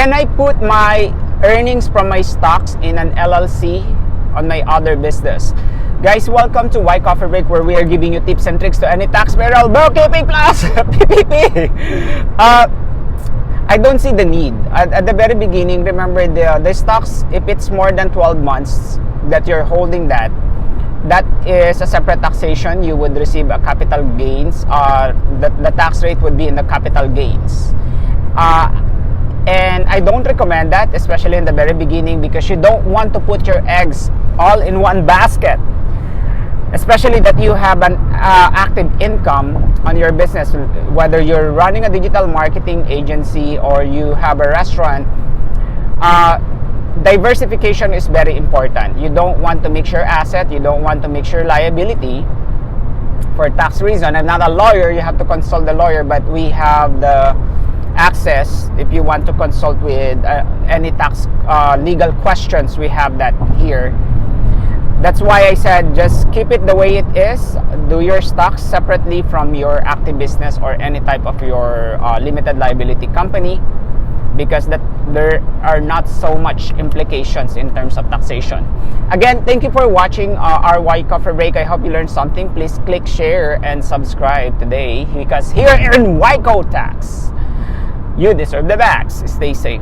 Can I put my earnings from my stocks in an LLC on my other business? Guys, welcome to Wyco-ffee, where we are giving you tips and tricks to any tax, payroll, bookkeeping plus PPP. I don't see the need. At the very beginning, remember the stocks, if it's more than 12 months that you're holding that is a separate taxation. You would receive a capital gains. The tax rate would be in the capital gains. And I don't recommend that, especially in the very beginning, because you don't want to put your eggs all in one basket. Especially that you have an active income on your business, whether you're running a digital marketing agency or you have a restaurant. Diversification is very important. You don't want to mix your asset, you don't want to mix your liability for tax reason. I'm not a lawyer, you have to consult the lawyer, but we have the access. If you want to consult with any tax legal questions, we have that here. That's why I said just keep it the way it is. Do your stocks separately from your active business or any type of your limited liability company, because there are not so much implications in terms of taxation. Again, thank you for watching our Wyco-ffee. I hope you learned something. Please click share and subscribe today, because here in Wyco Tax, you deserve the best. Stay safe.